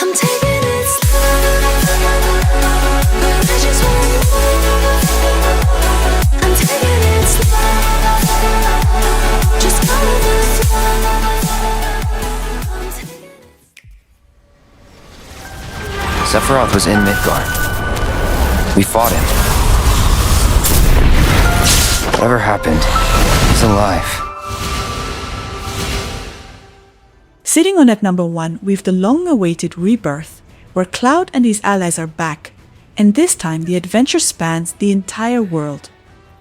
I'm taking it slow, but I just want more. I'm taking it slow, just go with the flow. I'm taking it. Sephiroth was in Midgard. We fought him. Whatever happened, he's alive. Sitting on at number 1, we've the long-awaited Rebirth, where Cloud and his allies are back, and this time the adventure spans the entire world.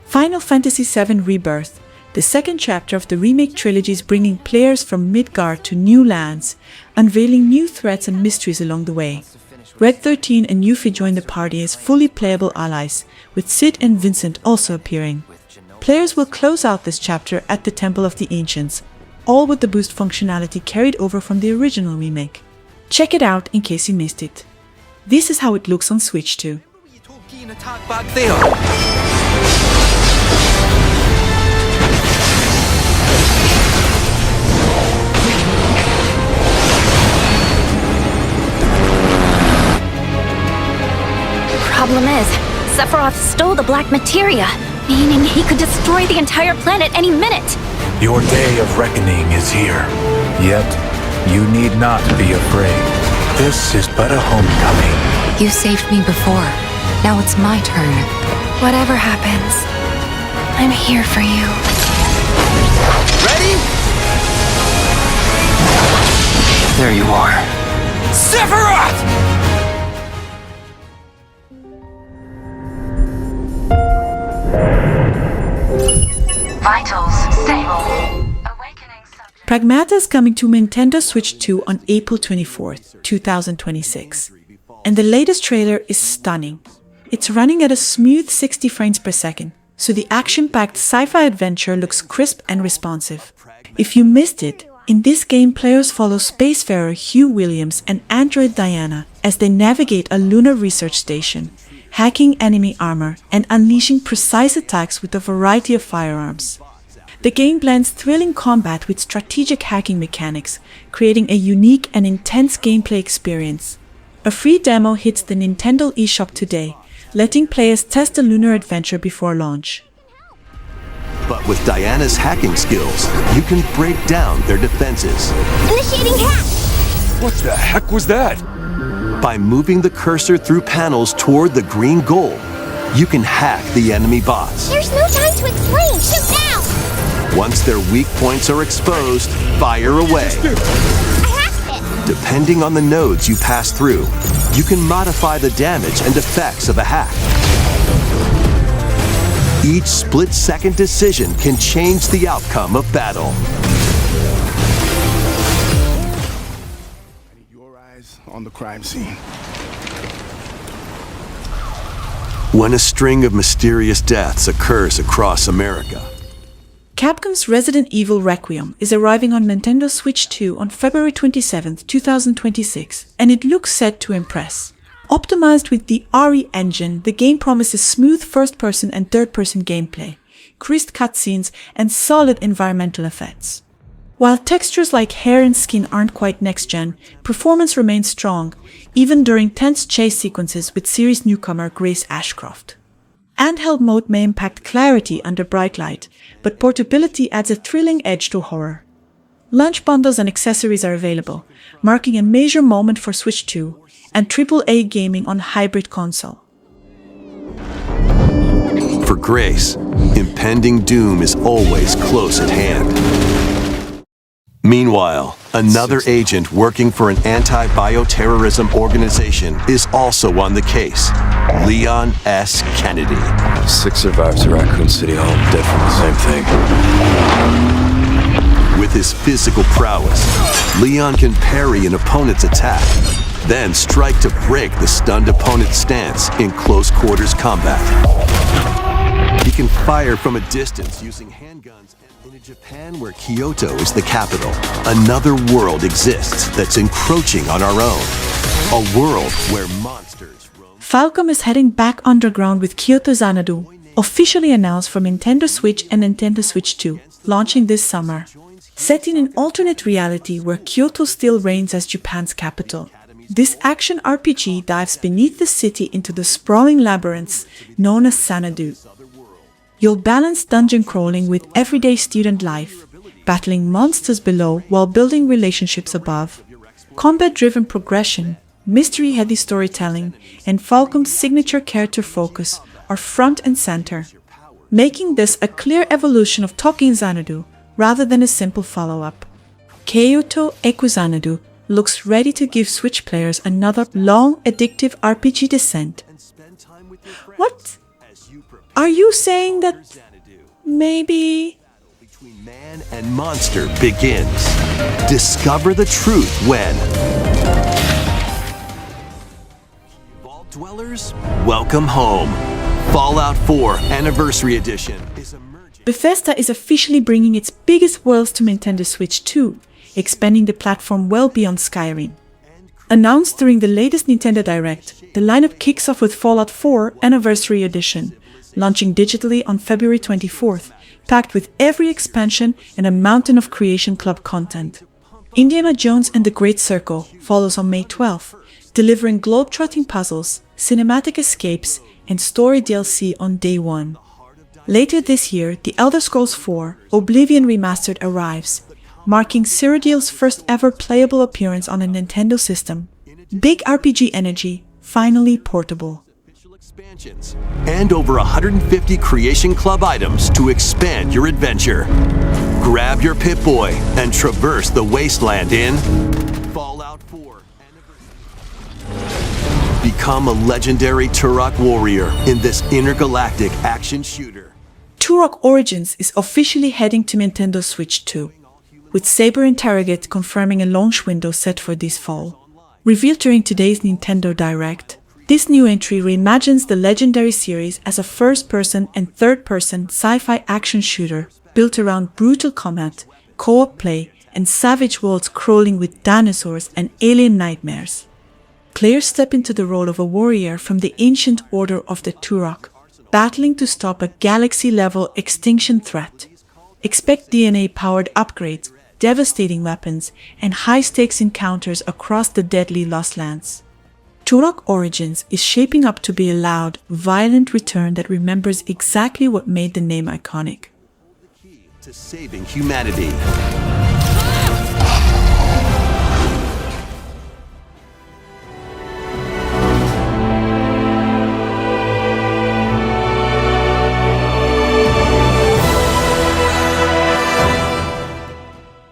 Final Fantasy VII Rebirth, the second chapter of the remake trilogy, is bringing players from Midgard to new lands, unveiling new threats and mysteries along the way. Red 13 and Yuffie join the party as fully playable allies, with Cid and Vincent also appearing. Players will close out this chapter at the Temple of the Ancients, all with the boost functionality carried over from the original remake. Check it out in case you missed it. This is how it looks on Switch 2. Problem is, Sephiroth stole the black materia, meaning he could destroy the entire planet any minute. Your day of reckoning is here. Yet, you need not be afraid. This is but a homecoming. You saved me before. Now it's my turn. Whatever happens, I'm here for you. Ready? There you are. Sephiroth! Vitals stable. Awakening subject. Pragmata is coming to Nintendo Switch 2 on April 24th, 2026. And the latest trailer is stunning. It's running at a smooth 60 frames per second, so the action-packed sci-fi adventure looks crisp and responsive. If you missed it, in this game players follow spacefarer Hugh Williams and android Diana as they navigate a lunar research station, hacking enemy armor and unleashing precise attacks with a variety of firearms. The game blends thrilling combat with strategic hacking mechanics, creating a unique and intense gameplay experience. A free demo hits the Nintendo eShop today, letting players test the lunar adventure before launch. But with Diana's hacking skills, you can break down their defenses. Initiating hack! What the heck was that? By moving the cursor through panels toward the green goal, you can hack the enemy bots. There's no time to explain! Shoot now! Once their weak points are exposed, fire away. I hacked it! Depending on the nodes you pass through, you can modify the damage and effects of a hack. Each split-second decision can change the outcome of battle. Your eyes on the crime scene. When a string of mysterious deaths occurs across America, Capcom's Resident Evil Requiem is arriving on Nintendo Switch 2 on February 27, 2026, and it looks set to impress. Optimized with the RE engine, the game promises smooth first-person and third-person gameplay, crisp cutscenes, and solid environmental effects. While textures like hair and skin aren't quite next-gen, performance remains strong, even during tense chase sequences with series newcomer Grace Ashcroft. Handheld mode may impact clarity under bright light, but portability adds a thrilling edge to horror. Launch bundles and accessories are available, marking a major moment for Switch 2 and AAA gaming on hybrid console. for Grace, impending doom is always close at hand. Meanwhile, another agent working for an anti-bioterrorism organization is also on the case, Leon S. Kennedy. 6 survivors at Raccoon City Hall, dead from the same thing. With his physical prowess, Leon can parry an opponent's attack, then strike to break the stunned opponent's stance in close quarters combat. He can fire from a distance using handguns. In a Japan where Kyoto is the capital, another world exists that's encroaching on our own. A world where monsters roam. Falcom is heading back underground with Kyoto Xanadu, officially announced for Nintendo Switch and Nintendo Switch 2, launching this summer. Set in an alternate reality where Kyoto still reigns as Japan's capital, This action RPG dives beneath the city into the sprawling labyrinths known as Xanadu. You'll balance dungeon crawling with everyday student life, battling monsters below while building relationships above. Combat-driven progression, mystery-heavy storytelling, and Falcom's signature character focus are front and center, making this a clear evolution of Tokyo Xanadu rather than a simple follow-up. Kyoto Xanadu looks ready to give Switch players another long, addictive RPG descent. What? Are you saying that maybe... Between man and monster begins. Discover the truth when... Vault Dwellers, welcome home. Fallout 4 Anniversary Edition is emerging. Bethesda is officially bringing its biggest worlds to Nintendo Switch 2, expanding the platform well beyond Skyrim. Announced during the latest Nintendo Direct, the lineup kicks off with Fallout 4 Anniversary Edition, launching digitally on February 24th, packed with every expansion and a mountain of Creation Club content. Indiana Jones and the Great Circle follows on May 12th, delivering globe-trotting puzzles, cinematic escapes, and story DLC on day one. Later this year, The Elder Scrolls 4 Oblivion Remastered arrives, marking Cyrodiil's first ever playable appearance on a Nintendo system. Big RPG energy, finally portable. Expansions and over 150 Creation Club items to expand your adventure. Grab your Pip-Boy and traverse the wasteland in Fallout 4 Anniversary. Become a legendary Turok warrior in this intergalactic action shooter. Turok Origins is officially heading to Nintendo Switch 2, with Saber Interrogate confirming a launch window set for this fall. Revealed during today's Nintendo Direct, this new entry reimagines the legendary series as a first-person and third-person sci-fi action shooter built around brutal combat, co-op play, and savage worlds crawling with dinosaurs and alien nightmares. Players step into the role of a warrior from the ancient order of the Turok, battling to stop a galaxy-level extinction threat. Expect DNA-powered upgrades, devastating weapons, and high-stakes encounters across the deadly Lost Lands. Turok Origins is shaping up to be a loud, violent return that remembers exactly what made the name iconic. To saving humanity.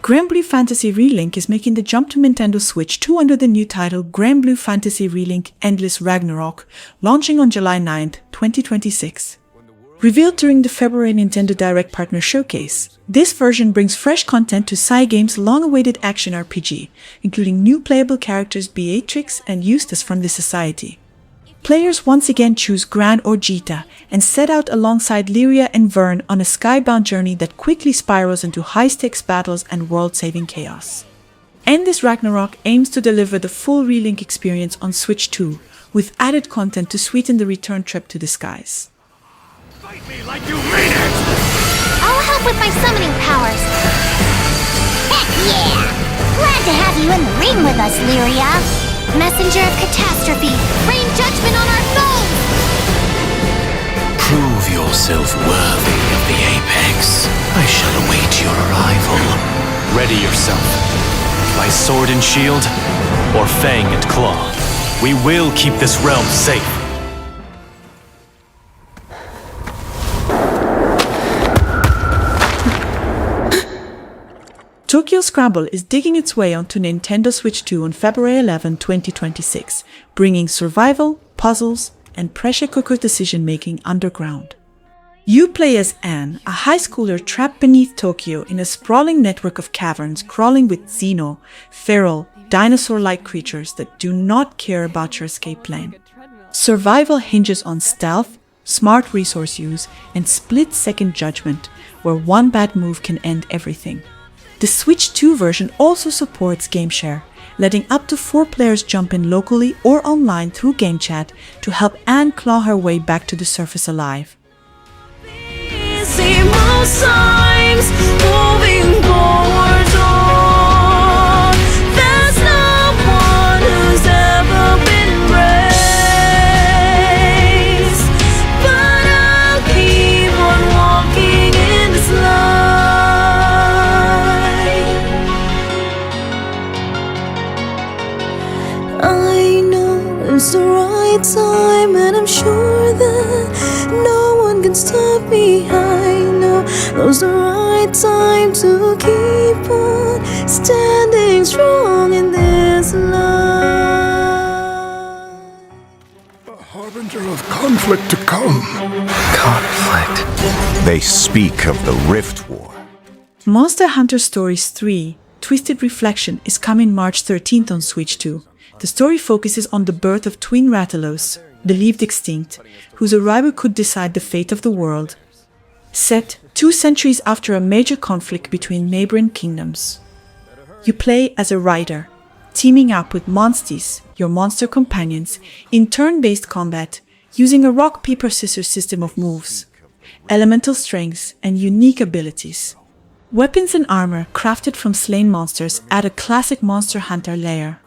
Granblue Fantasy Relink is making the jump to Nintendo Switch 2 under the new title Granblue Fantasy Relink Endless Ragnarok, launching on July 9, 2026. Revealed during the February Nintendo Direct Partner Showcase, this version brings fresh content to Cygames' long-awaited action RPG, including new playable characters Beatrix and Eustace from the Society. Players once again choose Gran or Gita and set out alongside Lyria and Vern on a skybound journey that quickly spirals into high-stakes battles and world-saving chaos. Endless Ragnarok aims to deliver the full Relink experience on Switch 2, with added content to sweeten the return trip to the skies. Fight me like you mean it! I'll help with my summoning powers. Heck yeah! Glad to have you in the ring with us, Lyria. Messenger of catastrophe, rain judgment on our souls! Prove yourself worthy of the apex. I shall await your arrival. Ready yourself. By sword and shield, or fang and claw. We will keep this realm safe. Tokyo Scramble is digging its way onto Nintendo Switch 2 on February 11, 2026, bringing survival, puzzles, and pressure cooker decision-making underground. You play as Anne, a high schooler trapped beneath Tokyo in a sprawling network of caverns crawling with xeno, feral, dinosaur-like creatures that do not care about your escape plan. Survival hinges on stealth, smart resource use, and split-second judgment, where one bad move can end everything. The Switch 2 version also supports Game Share, letting up to 4 players jump in locally or online through Game Chat to help Anne claw her way back to the surface alive. See most signs moving forward. There's no one who's ever Now's the right time, and I'm sure that no one can stop me. I know now's the right time to keep on standing strong in this life. A harbinger of conflict to come. Conflict. They speak of the Rift War. Monster Hunter Stories 3 Twisted Reflection is coming March 13th on Switch 2. The story focuses on the birth of twin Rathalos, believed extinct, whose arrival could decide the fate of the world. Set 2 centuries after a major conflict between neighboring kingdoms. You play as a rider, teaming up with monsties, your monster companions, in turn-based combat, using a rock-paper-scissors system of moves, elemental strengths, and unique abilities. Weapons and armor crafted from slain monsters add a classic Monster Hunter layer,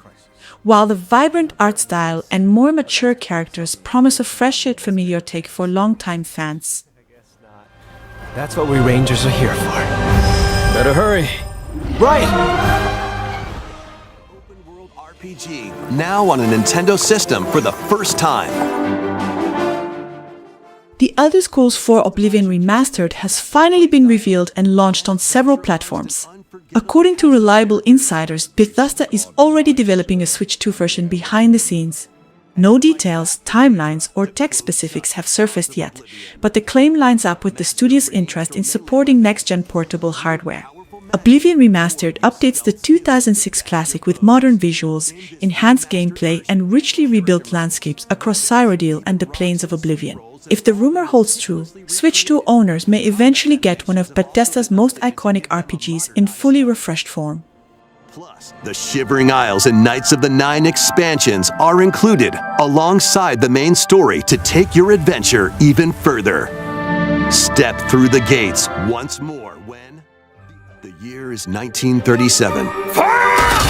while the vibrant art style and more mature characters promise a fresh yet familiar take for longtime fans. That's what we Rangers are here for. Better hurry. Right! Open World RPG, now on a Nintendo system for the first time. The Elder Scrolls 4 Oblivion Remastered has finally been revealed and launched on several platforms. According to reliable insiders, Bethesda is already developing a Switch 2 version behind the scenes. No details, timelines, or tech specifics have surfaced yet, but the claim lines up with the studio's interest in supporting next-gen portable hardware. Oblivion Remastered updates the 2006 classic with modern visuals, enhanced gameplay, and richly rebuilt landscapes across Cyrodiil and the Plains of Oblivion. If the rumor holds true, Switch 2 owners may eventually get one of Bethesda's most iconic RPGs in fully refreshed form. Plus, the Shivering Isles and Knights of the Nine expansions are included alongside the main story to take your adventure even further. Step through the gates once more when the year is 1937.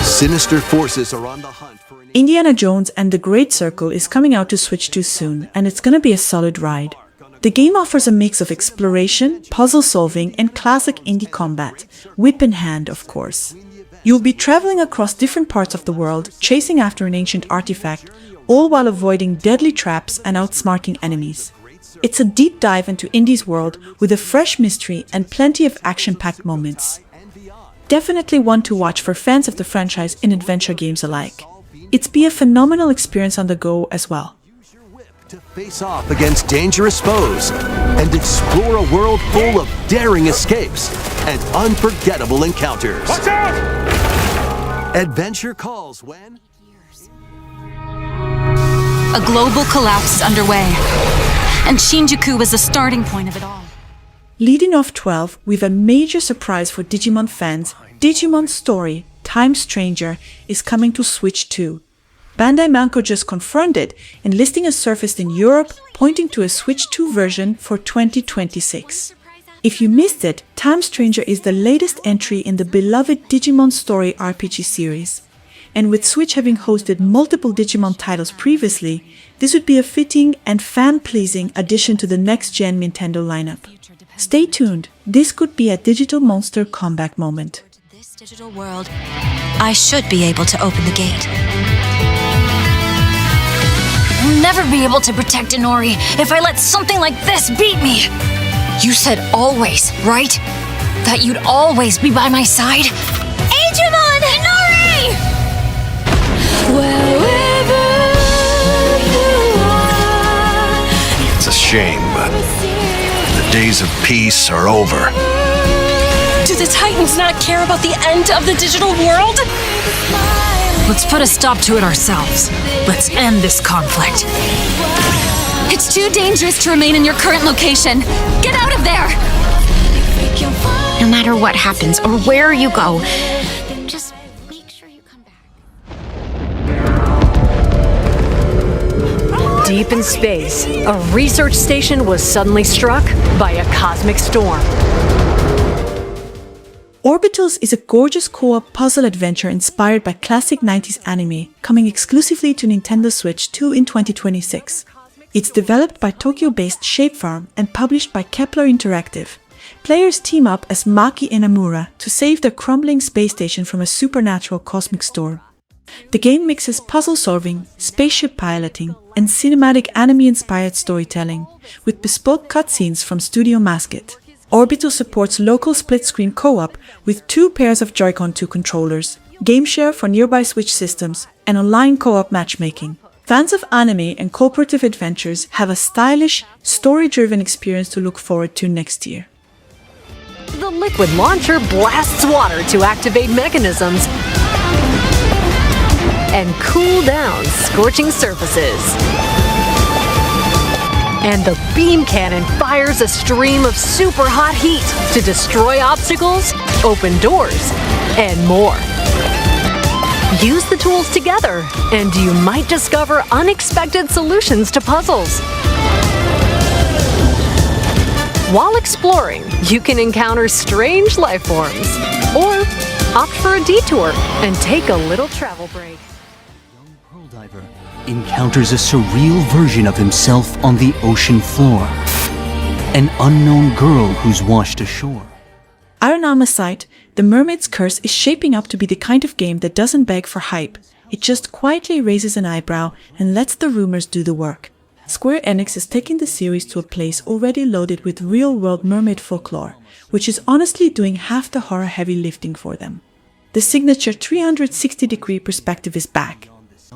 Sinister forces are on the hunt for an Indiana Jones and the Great Circle is coming out to Switch 2 soon, and it's gonna be a solid ride. The game offers a mix of exploration, puzzle solving, and classic indie combat, whip in hand, of course. You'll be traveling across different parts of the world, chasing after an ancient artifact, all while avoiding deadly traps and outsmarting enemies. It's a deep dive into Indie's world with a fresh mystery and plenty of action-packed moments. Definitely one to watch for fans of the franchise in adventure games alike. It's be a phenomenal experience on the go as well. to face off against dangerous foes and explore a world full of daring escapes and unforgettable encounters. Watch out! Adventure calls when A global collapse is underway, and Shinjuku was the starting point of it all. Leading off 12 with a major surprise for Digimon fans, Digimon Story Time Stranger is coming to Switch 2. Bandai Namco just confirmed it, and listing has surfaced in Europe, pointing to a Switch 2 version for 2026. If you missed it, Time Stranger is the latest entry in the beloved Digimon Story RPG series. And with Switch having hosted multiple Digimon titles previously, this would be a fitting and fan-pleasing addition to the next-gen Nintendo lineup. Stay tuned, this could be a digital monster comeback moment. This digital world, I should be able to open the gate. I'll never be able to protect Inori if I let something like this beat me. You said always, right? That you'd always be by my side? Digimon! Inori! Wherever you are, It's a shame, but the days of peace are over. Do the Titans not care about the end of the digital world? Let's put a stop to it ourselves. Let's end this conflict. It's too dangerous to remain in your current location. Get out of there! No matter what happens or where you go, just make sure you come back. Deep in space, a research station was suddenly struck by a cosmic storm. Orbitals is a gorgeous co-op puzzle adventure inspired by classic 90s anime, coming exclusively to Nintendo Switch 2 in 2026. It's developed by Tokyo-based Shapefarm and published by Kepler Interactive. Players team up as Maki and Amura to save the crumbling space station from a supernatural cosmic storm. The game mixes puzzle solving, spaceship piloting, and cinematic anime-inspired storytelling, with bespoke cutscenes from Studio Masket. Orbitals supports local split-screen co-op with 2 pairs of Joy-Con 2 controllers, game share for nearby Switch systems, and online co-op matchmaking. Fans of anime and cooperative adventures have a stylish, story-driven experience to look forward to next year. The liquid launcher blasts water to activate mechanisms and cool down scorching surfaces. And the beam cannon fires a stream of super hot heat to destroy obstacles, open doors, and more. Use the tools together, and you might discover unexpected solutions to puzzles. While exploring, you can encounter strange life forms, or opt for a detour and take a little travel break. Young Pearl Diver encounters a surreal version of himself on the ocean floor. An unknown girl who's washed ashore. PARANORMASIGHT, The Mermaid's Curse is shaping up to be the kind of game that doesn't beg for hype. It just quietly raises an eyebrow and lets the rumors do the work. Square Enix is taking the series to a place already loaded with real-world mermaid folklore, which is honestly doing half the horror-heavy lifting for them. The signature 360-degree perspective is back.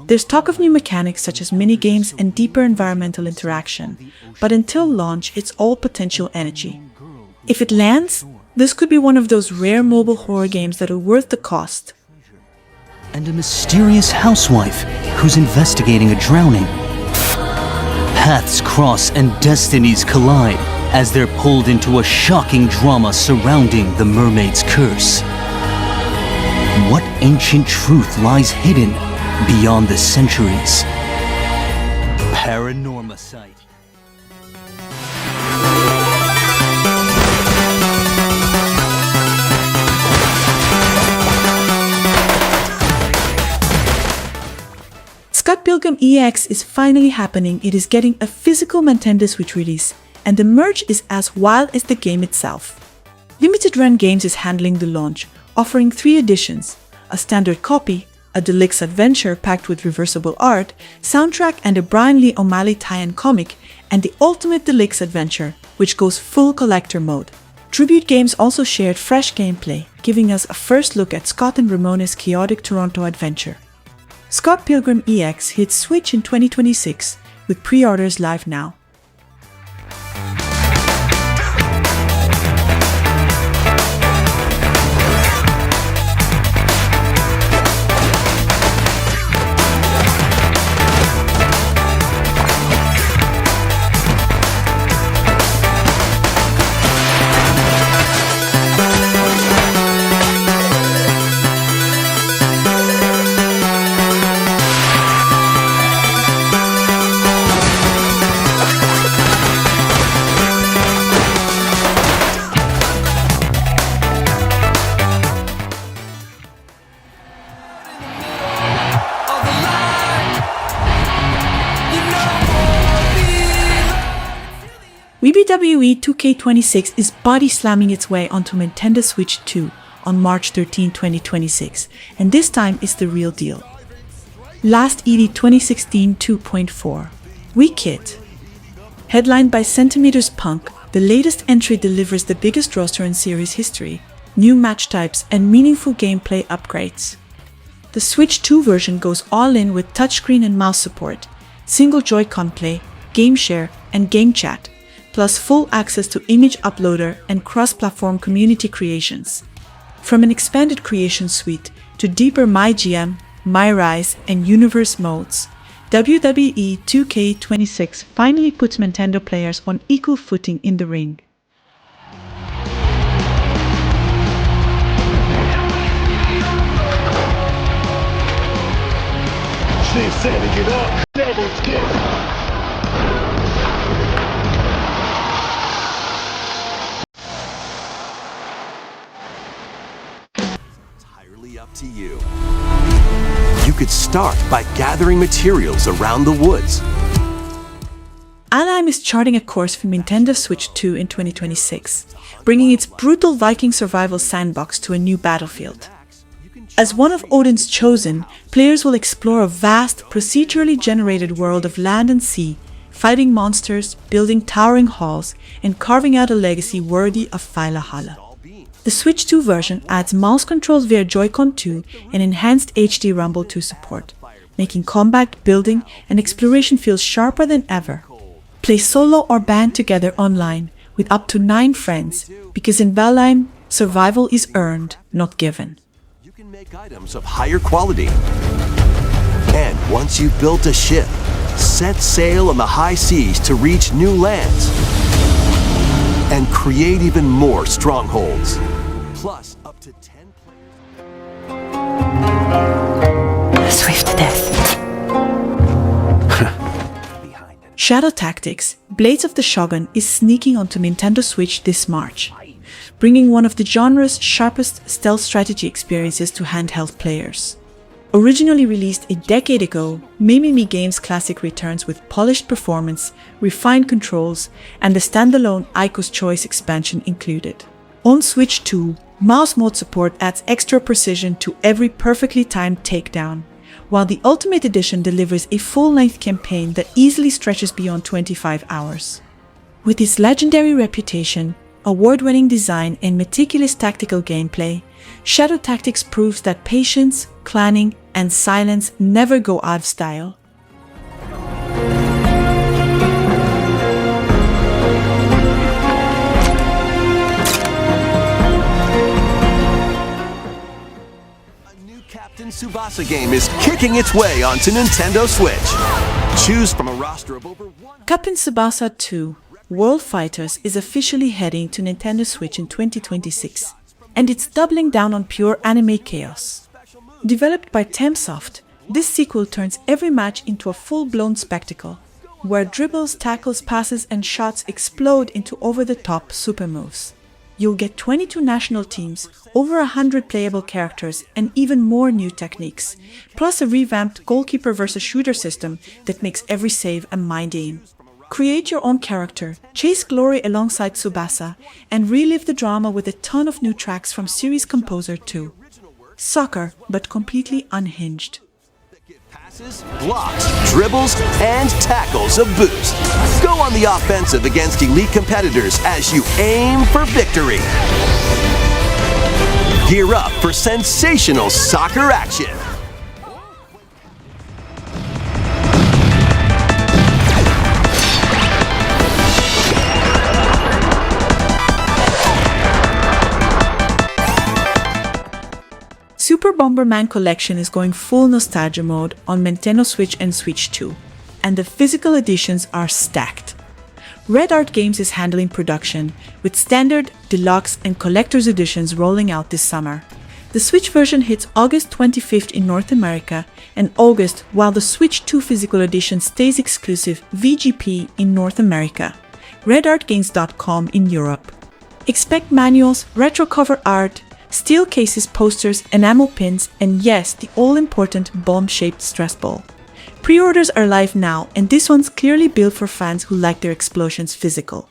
There's talk of new mechanics such as minigames and deeper environmental interaction, but until launch, it's all potential energy. If it lands, this could be one of those rare mobile horror games that are worth the cost. And a mysterious housewife who's investigating a drowning. Paths cross and destinies collide as they're pulled into a shocking drama surrounding the mermaid's curse. What ancient truth lies hidden beyond the centuries? PARANORMASIGHT. Scott Pilgrim EX is finally happening. It is getting a physical Nintendo Switch release, and the merch is as wild as the game itself. Limited Run Games is handling the launch, offering 3 editions: a standard copy, a deluxe adventure packed with reversible art, soundtrack and a Brian Lee O'Malley tie-in comic, and the ultimate deluxe adventure, which goes full collector mode. Tribute Games also shared fresh gameplay, giving us a first look at Scott and Ramona's chaotic Toronto adventure. Scott Pilgrim EX hits Switch in 2026, with pre-orders live now. WWE 2K26 is body slamming its way onto Nintendo Switch 2 on March 13, 2026, and this time is the real deal. Last ED 2016 2.4 Wicked. Headlined by Centimeters Punk, the latest entry delivers the biggest roster in series history, new match types, and meaningful gameplay upgrades. The Switch 2 version goes all in with touchscreen and mouse support, single Joy-Con play, game share, and game chat, plus full access to image uploader and cross-platform community creations. From an expanded creation suite to deeper MyGM, MyRise, and Universe modes, WWE 2K26 finally puts Nintendo players on equal footing in the ring. She said to get up, never skip. Up to you. You could start by gathering materials around the woods. Valheim is charting a course for Nintendo Switch 2 in 2026, bringing its brutal Viking survival sandbox to a new battlefield. As one of Odin's chosen, players will explore a vast, procedurally generated world of land and sea, fighting monsters, building towering halls, and carving out a legacy worthy of Valhalla. The Switch 2 version adds mouse controls via Joy-Con 2 and enhanced HD Rumble 2 support, making combat, building, and exploration feel sharper than ever. Play solo or band together online with up to 9 friends, because in Valheim, survival is earned, not given. You can make items of higher quality. And once you've built a ship, set sail on the high seas to reach new lands and create even more strongholds. Plus, up to 10 players. Swift death. Shadow Tactics, Blades of the Shogun is sneaking onto Nintendo Switch this March, bringing one of the genre's sharpest stealth strategy experiences to handheld players. Originally released a decade ago, Mimimi Games Classic returns with polished performance, refined controls, and the standalone Ico's Choice expansion included. On Switch 2, mouse mode support adds extra precision to every perfectly timed takedown, while the Ultimate Edition delivers a full-length campaign that easily stretches beyond 25 hours. With its legendary reputation, award-winning design, and meticulous tactical gameplay, Shadow Tactics proves that patience, planning, and silence never go out of style. Captain Tsubasa game is kicking its way onto Nintendo Switch. Choose from a roster of over 100... Captain Tsubasa 2 World Fighters is officially heading to Nintendo Switch in 2026, and it's doubling down on pure anime chaos. Developed by Temsoft, this sequel turns every match into a full-blown spectacle, where dribbles, tackles, passes, and shots explode into over-the-top super moves. You'll get 22 national teams, over 100 playable characters, and even more new techniques, plus a revamped goalkeeper versus shooter system that makes every save a mind game. Create your own character, chase glory alongside Tsubasa, and relive the drama with a ton of new tracks from series composer 2. Soccer, but completely unhinged. Passes, blocks, dribbles, and tackles a boost. Go on the offensive against elite competitors as you aim for victory. Gear up for sensational soccer action. Super Bomberman Collection is going full nostalgia mode on Nintendo Switch and Switch 2, and the physical editions are stacked. Red Art Games is handling production, with standard, deluxe, and collector's editions rolling out this summer. The Switch version hits August 25th in North America and August, while the Switch 2 physical edition stays exclusive VGP in North America, redartgames.com in Europe. Expect manuals, retro cover art, steel cases, posters, enamel pins, and yes, the all-important bomb-shaped stress ball. Pre-orders are live now, and this one's clearly built for fans who like their explosions physical.